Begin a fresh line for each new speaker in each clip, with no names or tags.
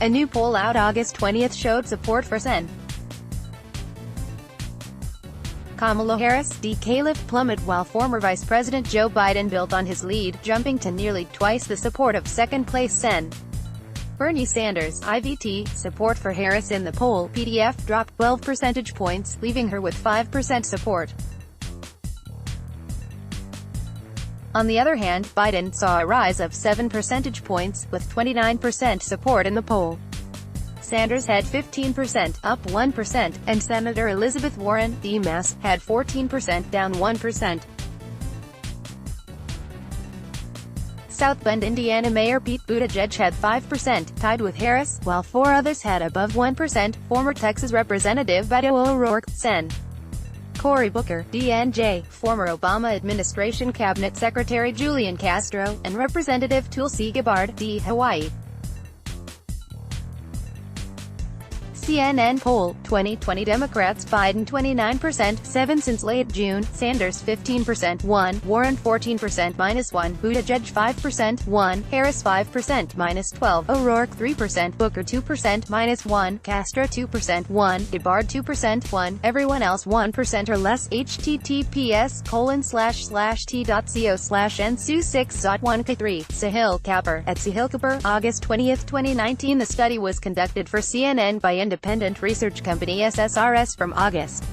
A new poll out August 20th showed support for Sen. Kamala Harris, D-Calif plummet while former Vice President Joe Biden built on his lead, jumping to nearly twice the support of second-place Sen. Bernie Sanders, IVT, support for Harris in the poll, PDF, dropped 12 percentage points, leaving her with 5% support. On the other hand, Biden saw a rise of 7 percentage points, with 29% support in the poll. Sanders had 15%, up 1%, and Senator Elizabeth Warren, D-Mass, had 14%, down 1%. South Bend, Indiana Mayor Pete Buttigieg had 5%, tied with Harris, while 4 others had above 1%, former Texas Representative Beto O'Rourke, Sen. Cory Booker, DNJ, former Obama administration Cabinet Secretary Julian Castro, and Representative Tulsi Gabbard, D. Hawaii. CNN poll, 2020 Democrats Biden 29%, 7 since late June, Sanders 15%, 1, Warren 14%, -1, Buttigieg 5%, 1, Harris 5%, -12, O'Rourke 3%, Booker 2%, -1, Castro 2%, 1, Gabbard 2%, 1, everyone else 1% or less. https://t.co/nsu6.1k3, Sahil Kapur, at Sahil Kapur, August 20, 2019. The study was conducted for CNN by independent research company SSRS from August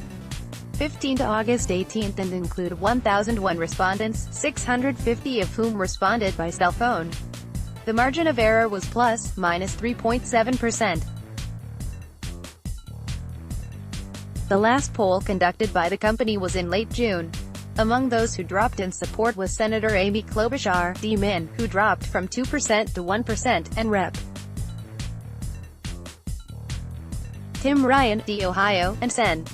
15 to August 18 and included 1,001 respondents, 650 of whom responded by cell phone. The margin of error was ±3.7%. The last poll conducted by the company was in late June. Among those who dropped in support was Senator Amy Klobuchar, D-Min, who dropped from 2% to 1%, and Rep. Tim Ryan, D. Ohio, and Sen.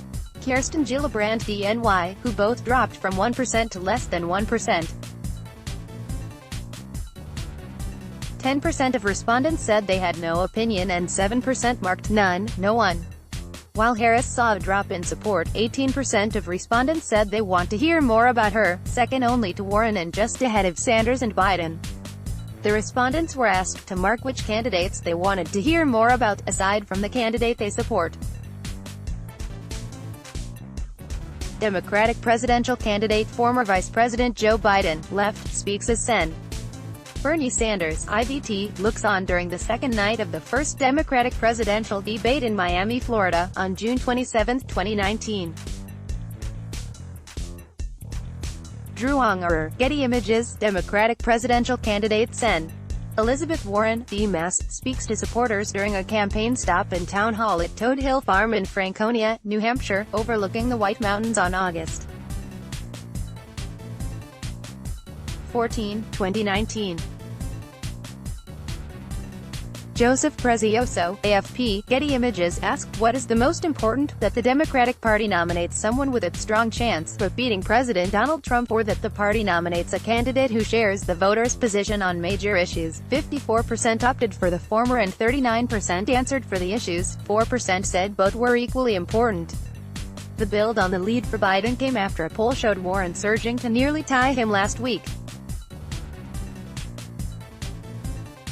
Kirsten Gillibrand, DNY, who both dropped from 1% to less than 1%. 10% of respondents said they had no opinion and 7% marked none, no one. While Harris saw a drop in support, 18% of respondents said they want to hear more about her, second only to Warren and just ahead of Sanders and Biden. The respondents were asked to mark which candidates they wanted to hear more about, aside from the candidate they support. Democratic presidential candidate former Vice President Joe Biden, left, speaks as Sen. Bernie Sanders, IVT, looks on during the second night of the first Democratic presidential debate in Miami, Florida, on June 27, 2019. Drew Ungerer, Getty Images, Democratic presidential candidate Sen. Elizabeth Warren, D-Mass, speaks to supporters during a campaign stop and town hall at Toad Hill Farm in Franconia, New Hampshire, overlooking the White Mountains on August 14, 2019. Joseph Prezioso, AFP, Getty Images, asked what is the most important, that the Democratic Party nominates someone with a strong chance of beating President Donald Trump, or that the party nominates a candidate who shares the voters' position on major issues. 54% opted for the former and 39% answered for the issues. 4% said both were equally important. The build on the lead for Biden came after a poll showed Warren surging to nearly tie him last week.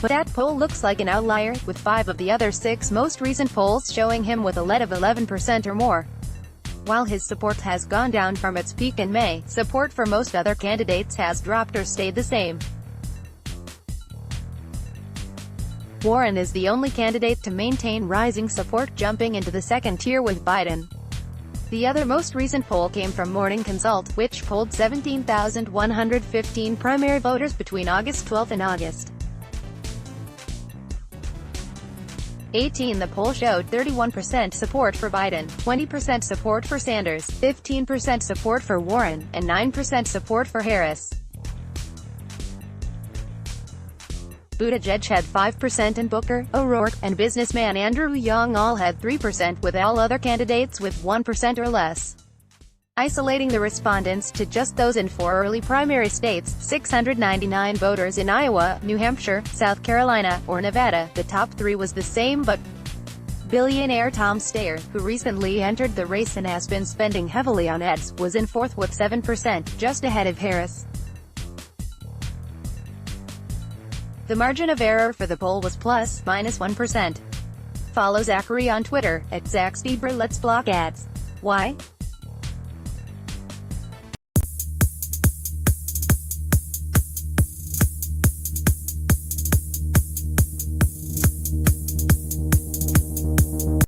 But that poll looks like an outlier, with 5 of the other 6 most recent polls showing him with a lead of 11% or more. While his support has gone down from its peak in May, support for most other candidates has dropped or stayed the same. Warren is the only candidate to maintain rising support, jumping into the second tier with Biden. The other most recent poll came from Morning Consult, which polled 17,115 primary voters between August 12 and August 18. The poll showed 31% support for Biden, 20% support for Sanders, 15% support for Warren, and 9% support for Harris. Buttigieg had 5% and Booker, O'Rourke, and businessman Andrew Yang all had 3%, with all other candidates with 1% or less. Isolating the respondents to just those in 4 early primary states, 699 voters in Iowa, New Hampshire, South Carolina, or Nevada, the top 3 was the same but billionaire Tom Steyer, who recently entered the race and has been spending heavily on ads, was in 4th with 7%, just ahead of Harris. The margin of error for the poll was ±1%. Follow Zachary on Twitter, @ZachStieber. Let's block ads. Why?